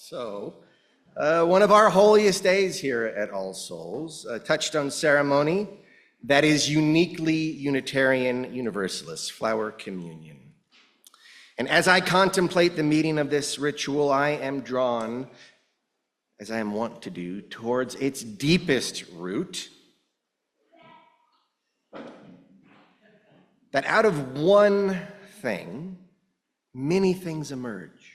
So, one of our holiest days here at All Souls, a touchstone ceremony that is uniquely Unitarian Universalist, flower communion. And as I contemplate the meaning of this ritual, I am drawn, as I am wont to do, towards its deepest root, that out of one thing, many things emerge.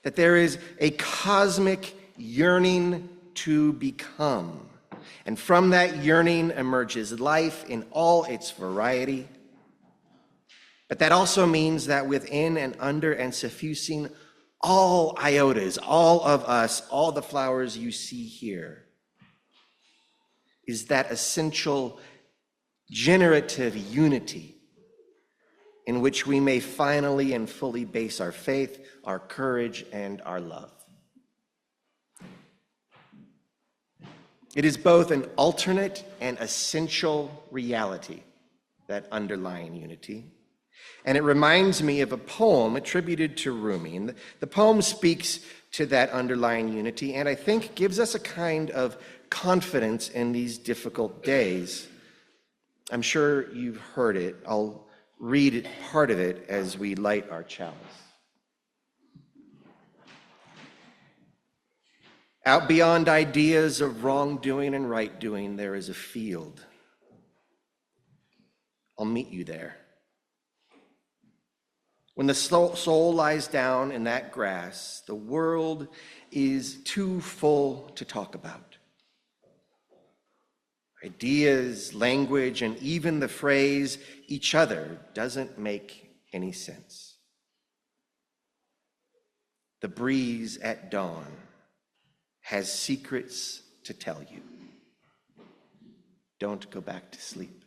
That there is a cosmic yearning to become. And from that yearning emerges life in all its variety. But that also means that within and under and suffusing all iotas, all of us, all the flowers you see here, is that essential generative unity in which we may finally and fully base our faith, our courage, and our love. It is both an alternate and essential reality, that underlying unity. And it reminds me of a poem attributed to Rumi. The poem speaks to that underlying unity, and I think gives us a kind of confidence in these difficult days. I'm sure you've heard it. I'll read part of it as we light our chalice. Out beyond ideas of wrongdoing and right doing, there is a field. I'll meet you there. When the soul lies down in that grass, the world is too full to talk about. Ideas, language, and even the phrase each other doesn't make any sense. The breeze at dawn has secrets to tell you. Don't go back to sleep.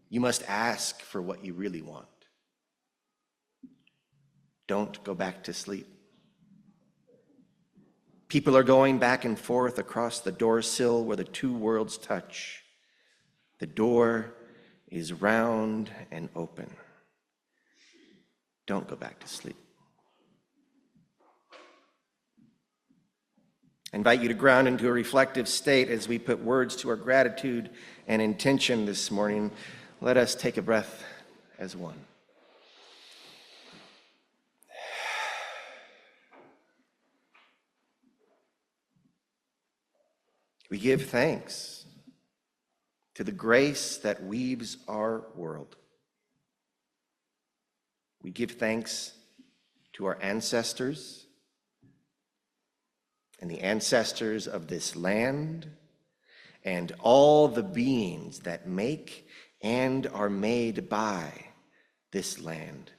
You must ask for what you really want. Don't go back to sleep. People are going back and forth across the door sill where the two worlds touch. The door is round and open. Don't go back to sleep. I invite you to ground into a reflective state as we put words to our gratitude and intention this morning. Let us take a breath as one. We give thanks to the grace that weaves our world. We give thanks to our ancestors and the ancestors of this land and all the beings that make and are made by this land.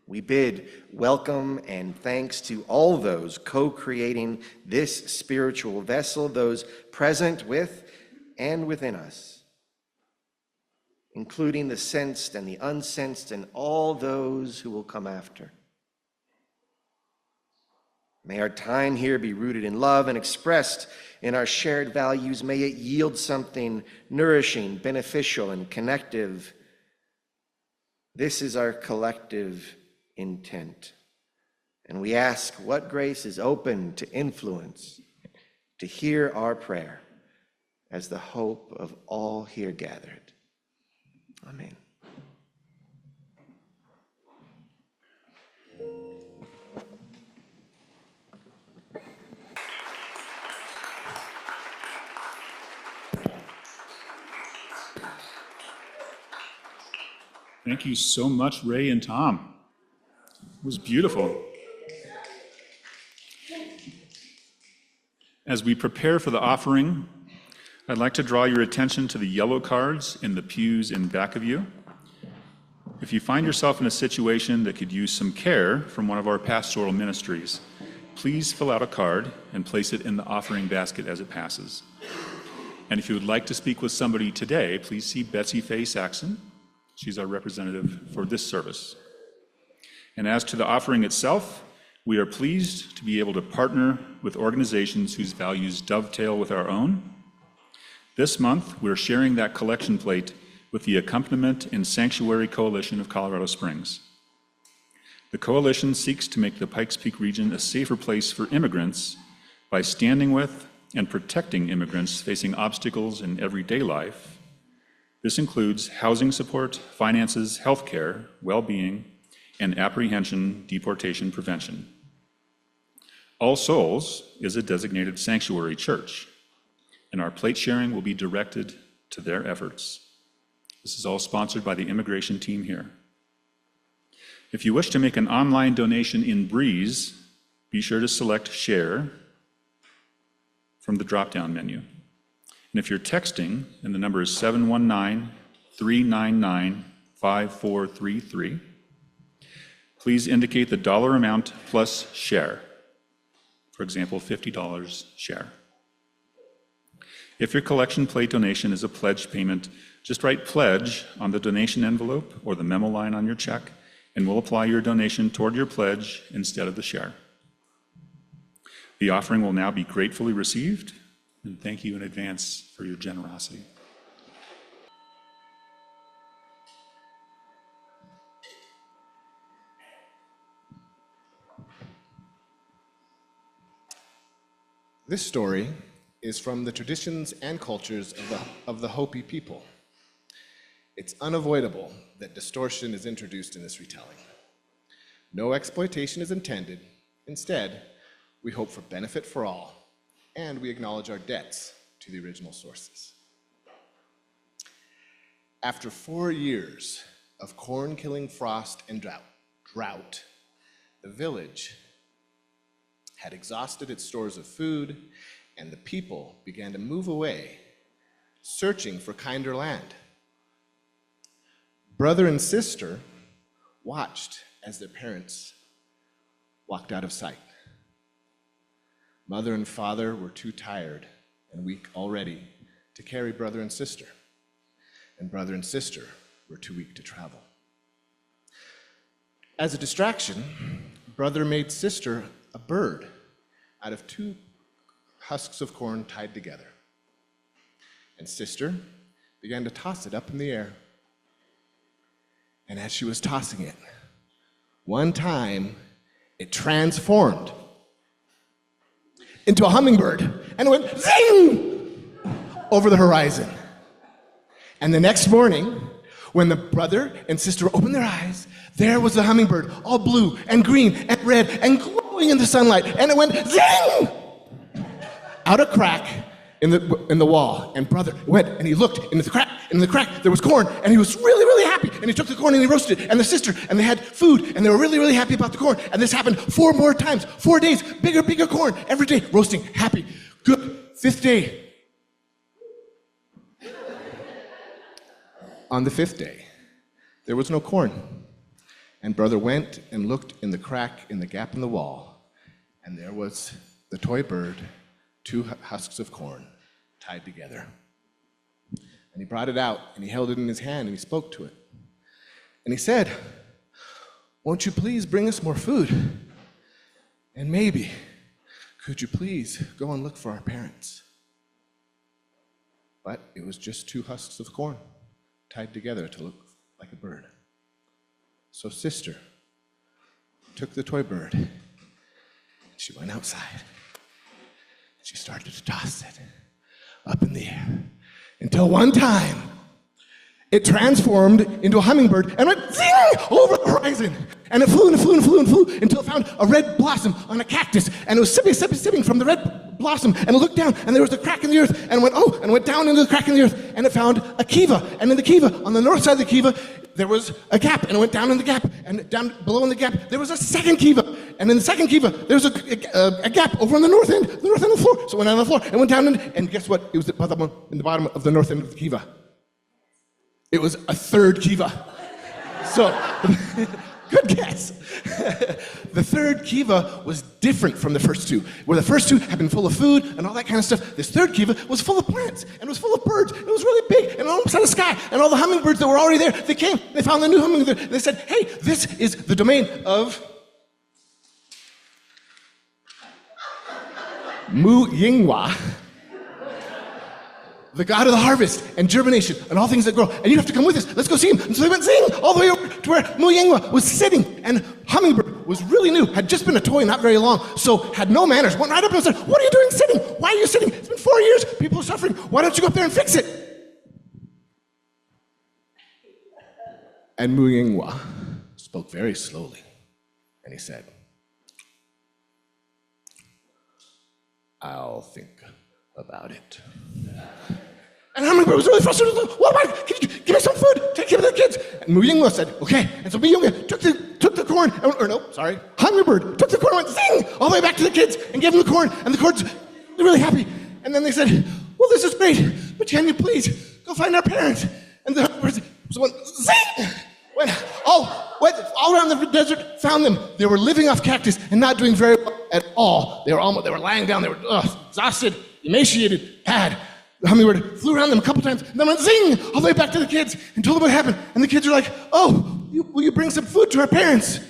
We bid welcome and thanks to all those co-creating this spiritual vessel, those present with and within us, including the sensed and the unsensed and all those who will come after. May our time here be rooted in love and expressed in our shared values. May it yield something nourishing, beneficial, and connective. This is our collective intent. And we ask what grace is open to influence, to hear our prayer as the hope of all here gathered. Amen. Thank you so much, Ray and Tom. It was beautiful. As we prepare for the offering, I'd like to draw your attention to the yellow cards in the pews in back of you. If you find yourself in a situation that could use some care from one of our pastoral ministries, please fill out a card and place it in the offering basket as it passes. And if you would like to speak with somebody today, please see Betsy Faye Saxon. She's our representative for this service. And as to the offering itself, we are pleased to be able to partner with organizations whose values dovetail with our own. This month, we're sharing that collection plate with the Accompaniment and Sanctuary Coalition of Colorado Springs. The coalition seeks to make the Pikes Peak region a safer place for immigrants by standing with and protecting immigrants facing obstacles in everyday life. This includes housing support, finances, healthcare, well-being, and apprehension deportation prevention. All Souls is a designated sanctuary church, and our plate sharing will be directed to their efforts. This is all sponsored by the immigration team here. If you wish to make an online donation in Breeze, be sure to select Share from the drop-down menu. And if you're texting, and the number is 719-399-5433, please indicate the dollar amount plus share. For example, $50 share. If your collection plate donation is a pledge payment, just write pledge on the donation envelope or the memo line on your check, and we'll apply your donation toward your pledge instead of the share. The offering will now be gratefully received, and thank you in advance for your generosity. This story is from the traditions and cultures of the Hopi people. It's unavoidable that distortion is introduced in this retelling. No exploitation is intended. Instead, we hope for benefit for all, and we acknowledge our debts to the original sources. After 4 years of corn-killing frost and drought, the village had exhausted its stores of food, and the people began to move away, searching for kinder land. Brother and sister watched as their parents walked out of sight. Mother and father were too tired and weak already to carry brother and sister, and brother and sister were too weak to travel. As a distraction, brother made sister a bird out of 2 husks of corn tied together. And sister began to toss it up in the air. And as she was tossing it, one time it transformed into a hummingbird and it went zing over the horizon. And the next morning, when the brother and sister opened their eyes, there was the hummingbird, all blue and green and red and glowing in the sunlight, and it went zing out a crack in the wall. And brother went and he looked in the crack. In the crack there was corn, and he was really, really happy. And he took the corn and he roasted it. And the sister, and they had food, and they were really, really happy about the corn. And this happened 4 more times, 4 days, bigger corn every day, roasting, happy, good. 5th day. On the 5th day, there was no corn. And brother went and looked in the crack in the gap in the wall, and there was the toy bird, 2 husks of corn tied together. And he brought it out, and he held it in his hand, and he spoke to it. And he said, "Won't you please bring us more food? And maybe, could you please go and look for our parents?" But it was just 2 husks of corn tied together to look like a bird. So sister took the toy bird, and she went outside. She started to toss it up in the air until one time it transformed into a hummingbird and went zing over the horizon. And it flew and it flew and flew and flew until it found a red blossom on a cactus, and it was sipping from the red blossom, and it looked down and there was a crack in the earth, and went down into the crack in the earth, and it found a kiva, and in the kiva, on the north side of the kiva, there was a gap, and it went down in the gap, and down below in the gap there was a second kiva, and in the second kiva there was a gap over on the north end of the floor. So it went on the floor and went down, and guess what? It was in the bottom of the north end of the kiva. It was a 3rd kiva. So, good guess. The 3rd kiva was different from the first 2. Where the first 2 had been full of food and all that kind of stuff, this 3rd kiva was full of plants, and it was full of birds, and it was really big, and almost out of the sky, and all the hummingbirds that were already there, they came, they found the new hummingbird, they said, "Hey, this is the domain of Mu Yingwa, the god of the harvest and germination and all things that grow, and you have to come with us. Let's go see him." And so they went zing all the way over to where Mu Yingwa was sitting and Hummingbird was really new, had just been a toy not very long, so had no manners. Went right up and said, "What are you doing sitting? Why are you sitting? It's been 4 years. People are suffering. Why don't you go up there and fix it?" And Mu Yinghua spoke very slowly, and he said, "I'll think about it." And Hummingbird was really frustrated. "What am I? Can you give me some food? Take care of the kids." And Mu Yinghua said, "Okay." And so Mu Yinghua took the corn, Hummingbird took the corn and went zing all the way back to the kids and gave them the corn. And the kids were really happy. And then they said, "Well, this is great, but can you please go find our parents?" And the Hummingbird went zing, went all around the desert, found them. They were living off cactus and not doing very well at all. They were lying down. They were exhausted, emaciated, bad. The Hummingbird flew around them a couple times, and then went zing all the way back to the kids and told them what happened. And the kids were like, "Oh, will you bring some food to our parents?"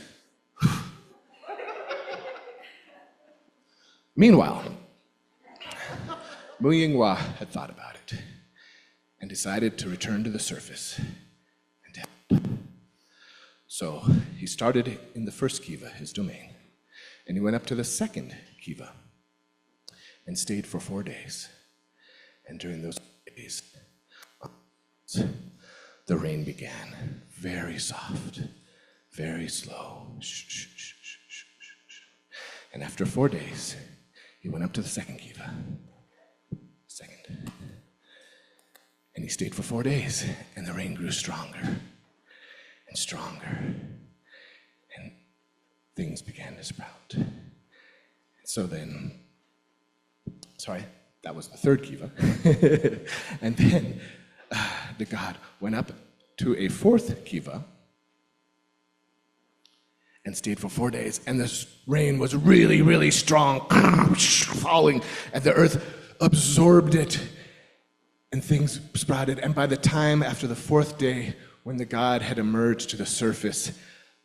Meanwhile, Mu Yinghua had thought about it and decided to return to the surface and help. So he started in the first kiva, his domain, and he went up to the second kiva and stayed for 4 days. And during those days, the rain began, very soft, very slow. And after 4 days, he went up to the second kiva, and he stayed for 4 days, and the rain grew stronger and stronger, and things began to sprout. And so then, that was the third kiva. And then the god went up to a fourth kiva and stayed for 4 days. And the rain was really, really strong, falling, and the earth absorbed it, and things sprouted. And by the time after the fourth day, when the god had emerged to the surface,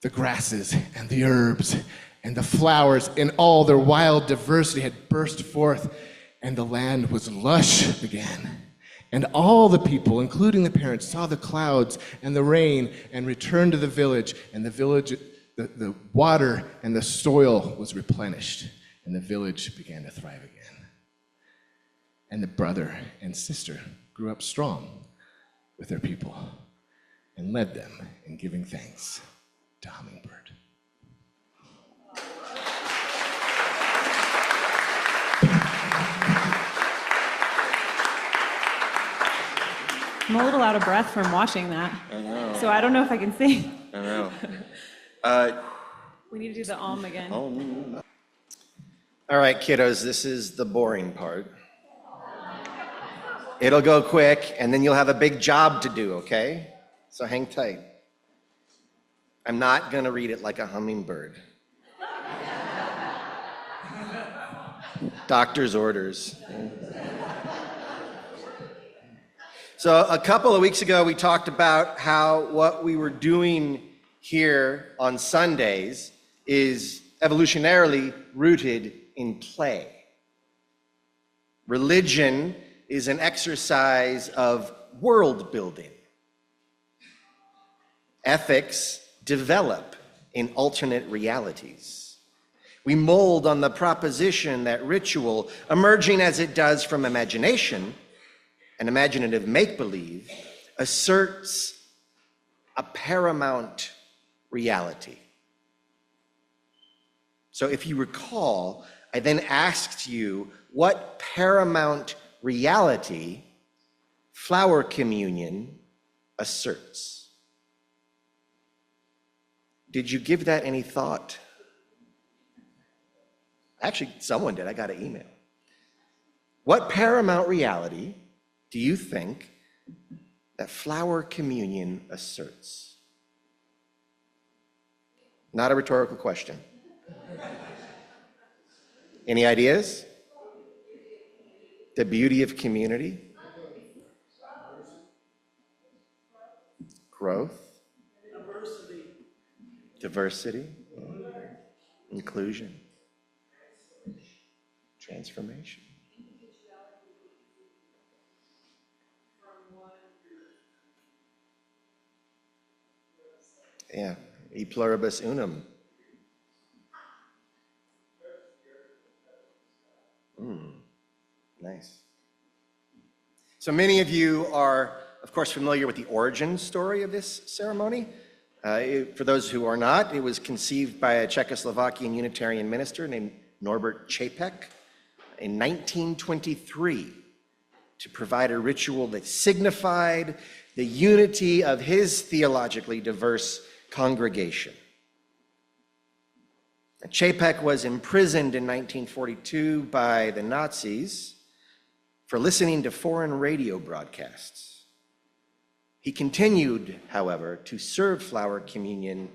the grasses and the herbs and the flowers in all their wild diversity had burst forth, and the land was lush again. And all the people, including the parents, saw the clouds and the rain and returned to the village. And the village, the water and the soil was replenished. And the village began to thrive again. And the brother and sister grew up strong with their people and led them in giving thanks to Hummingbird. I'm a little out of breath from watching that. I know. So I don't know if I can sing. I know. We need to do the again. All right, kiddos, this is the boring part. It'll go quick, and then you'll have a big job to do, okay? So hang tight. I'm not going to read it like a hummingbird. Doctor's orders. So a couple of weeks ago, we talked about how what we were doing here on Sundays is evolutionarily rooted in play. Religion is an exercise of world building. Ethics develop in alternate realities. We mold on the proposition that ritual, emerging as it does from imagination, an imaginative make-believe, asserts a paramount reality. So if you recall, I then asked you what paramount reality flower communion asserts. Did you give that any thought? Actually, someone did. I got an email. What paramount reality do you think that flower communion asserts? Not a rhetorical question. Any ideas? The beauty of community? Growth? Diversity? Inclusion? Transformation? Yeah, e pluribus unum, Nice. So many of you are, of course, familiar with the origin story of this ceremony. For those who are not, it was conceived by a Czechoslovakian Unitarian minister named Norbert Čapek in 1923 to provide a ritual that signified the unity of his theologically diverse congregation. Čapek was imprisoned in 1942 by the Nazis for listening to foreign radio broadcasts. He continued, however, to serve flower communion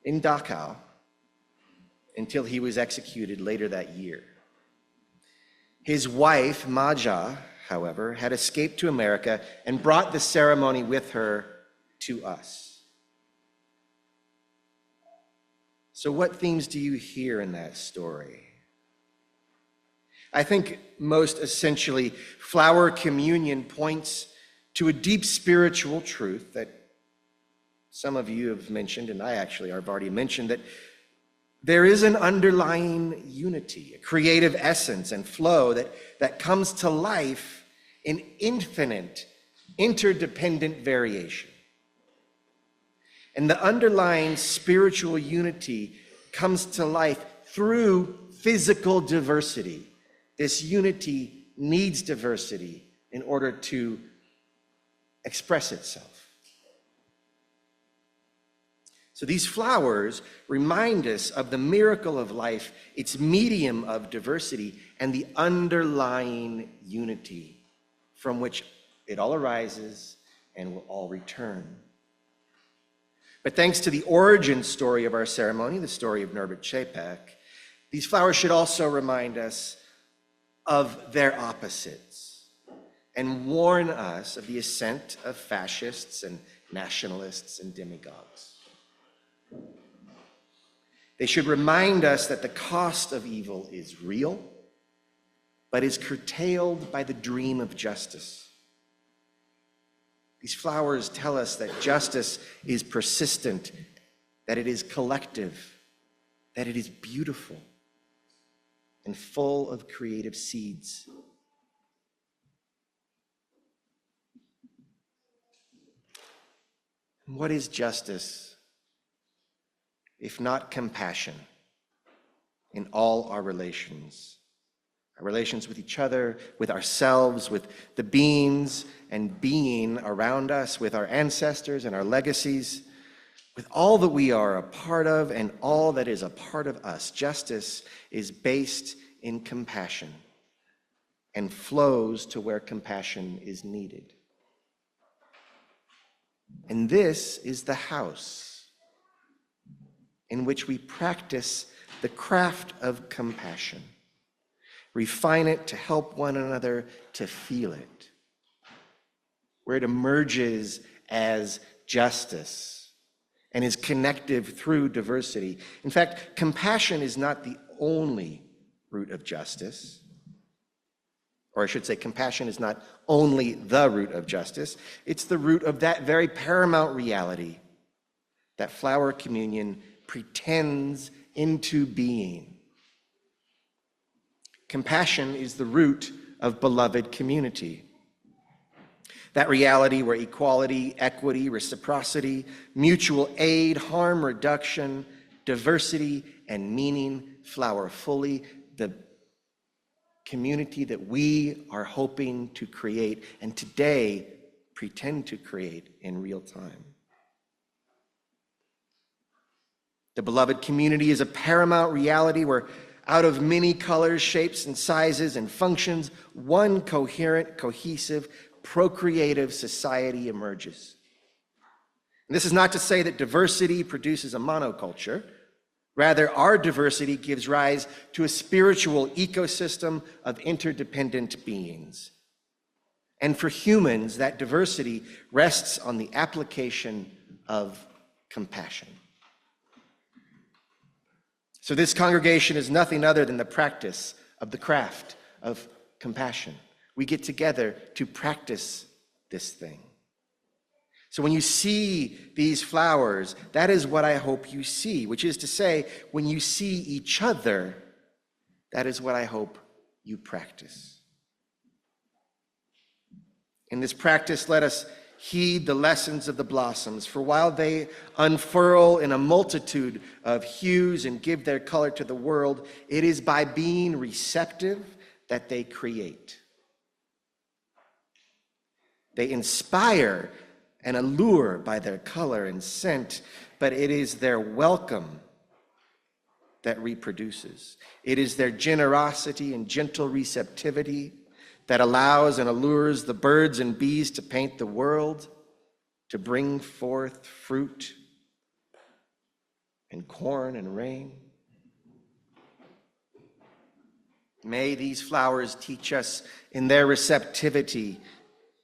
in Dachau until he was executed later that year. His wife, Maja, however, had escaped to America and brought the ceremony with her to us. So what themes do you hear in that story? I think most essentially, flower communion points to a deep spiritual truth that some of you have mentioned, and I actually have already mentioned, that there is an underlying unity, a creative essence and flow that comes to life in infinite, interdependent variation. And the underlying spiritual unity comes to life through physical diversity. This unity needs diversity in order to express itself. So these flowers remind us of the miracle of life, its medium of diversity, and the underlying unity from which it all arises and will all return. But thanks to the origin story of our ceremony, the story of Norbert Čapek, these flowers should also remind us of their opposites and warn us of the ascent of fascists and nationalists and demagogues. They should remind us that the cost of evil is real, but is curtailed by the dream of justice. These flowers tell us that justice is persistent, that it is collective, that it is beautiful, and full of creative seeds. What is justice, if not compassion, in all our relations? Our relations with each other, with ourselves, with the beings and being around us, with our ancestors and our legacies, with all that we are a part of and all that is a part of us. Justice is based in compassion and flows to where compassion is needed. And this is the house in which we practice the craft of compassion, refine it to help one another to feel it, where it emerges as justice and is connective through diversity. In fact, compassion is not the only root of justice, or I should say compassion is not only the root of justice, it's the root of that very paramount reality that flower communion pretends into being. Compassion is the root of beloved community. That reality where equality, equity, reciprocity, mutual aid, harm reduction, diversity, and meaning flower fully, the community that we are hoping to create and today pretend to create in real time. The beloved community is a paramount reality where out of many colors, shapes, and sizes and functions, one coherent, cohesive, procreative society emerges. And this is not to say that diversity produces a monoculture. Rather, our diversity gives rise to a spiritual ecosystem of interdependent beings. And for humans, that diversity rests on the application of compassion. So this congregation is nothing other than the practice of the craft of compassion. We get together to practice this thing. So when you see these flowers, that is what I hope you see, which is to say, when you see each other, that is what I hope you practice. In this practice, let us heed the lessons of the blossoms, for while they unfurl in a multitude of hues and give their color to the world, it is by being receptive that they create. They inspire and allure by their color and scent, but it is their welcome that reproduces. It is their generosity and gentle receptivity that allows and allures the birds and bees to paint the world, to bring forth fruit and corn and rain. May these flowers teach us in their receptivity,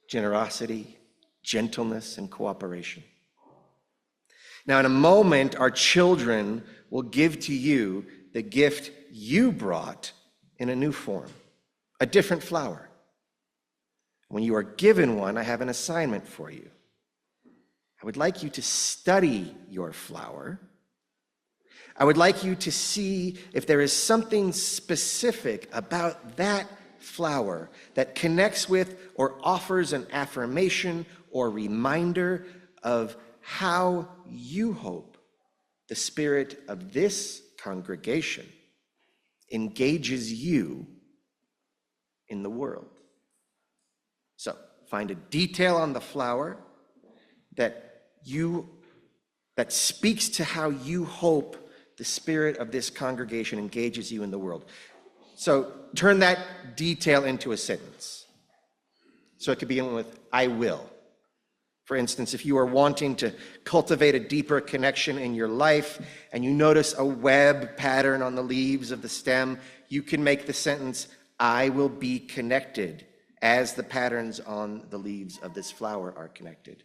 generosity, gentleness, and cooperation. Now, in a moment, our children will give to you the gift you brought in a new form, a different flower. When you are given one, I have an assignment for you. I would like you to study your flower. I would like you to see if there is something specific about that flower that connects with or offers an affirmation or reminder of how you hope the spirit of this congregation engages you in the world. So find a detail on the flower that speaks to how you hope the spirit of this congregation engages you in the world. So turn that detail into a sentence. So it could begin with, I will. For instance, if you are wanting to cultivate a deeper connection in your life and you notice a web pattern on the leaves of the stem, you can make the sentence, I will be connected as the patterns on the leaves of this flower are connected.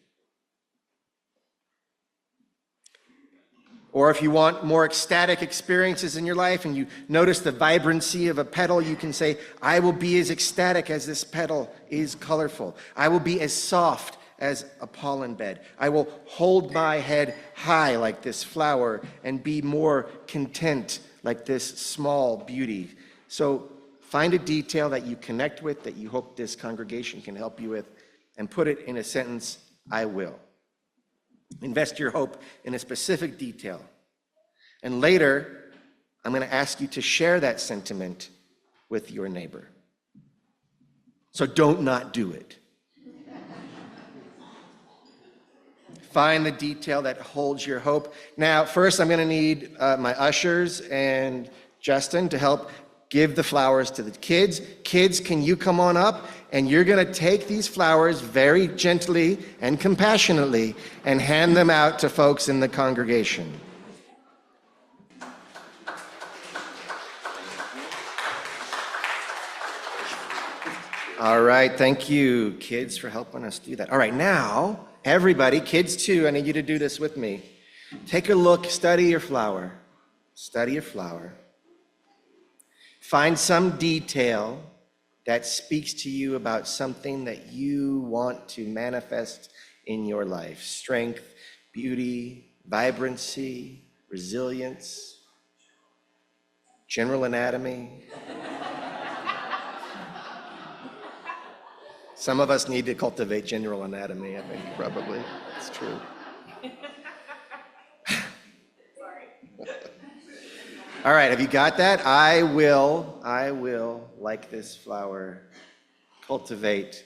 Or if you want more ecstatic experiences in your life and you notice the vibrancy of a petal, you can say, I will be as ecstatic as this petal is colorful. I will be as soft as a pollen bed. I will hold my head high like this flower and be more content like this small beauty. So find a detail that you connect with, that you hope this congregation can help you with, and put it in a sentence, I will. Invest your hope in a specific detail. And later, I'm going to ask you to share that sentiment with your neighbor. So don't not do it. Find the detail that holds your hope. Now, first, I'm going to need my ushers and Justin to help give the flowers to the kids. Kids, can you come on up? And you're going to take these flowers very gently and compassionately and hand them out to folks in the congregation. All right, thank you, kids, for helping us do that. All right, now, everybody, kids too, I need you to do this with me. Take a look, study your flower. Study your flower. Find some detail that speaks to you about something that you want to manifest in your life. Strength, beauty, vibrancy, resilience, general anatomy. Some of us need to cultivate general anatomy, I think, probably. It's true. All right, have you got that? I will, like this flower, cultivate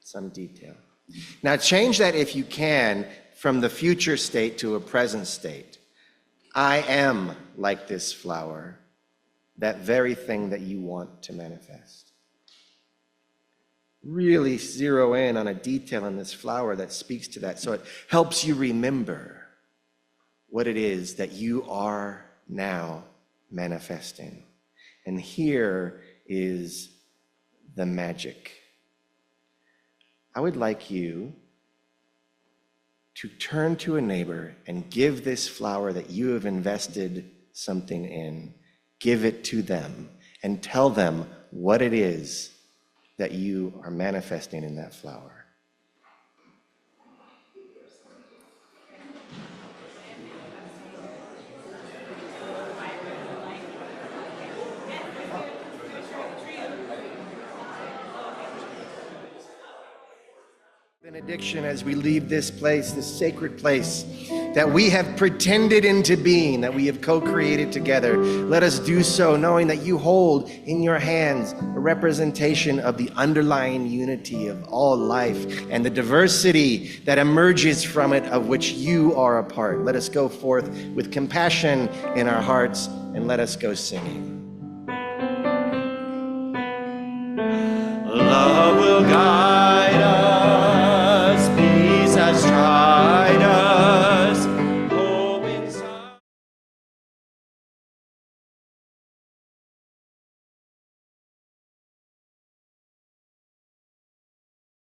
some detail. Now change that, if you can, from the future state to a present state. I am like this flower, that very thing that you want to manifest. Really zero in on a detail in this flower that speaks to that, so it helps you remember what it is that you are now manifesting. And here is the magic. I would like you to turn to a neighbor and give this flower that you have invested something in, give it to them and tell them what it is that you are manifesting in that flower. Benediction as we leave this place, this sacred place that we have pretended into being, that we have co-created together. Let us do so knowing that you hold in your hands a representation of the underlying unity of all life and the diversity that emerges from it, of which you are a part. Let us go forth with compassion in our hearts, and let us go singing.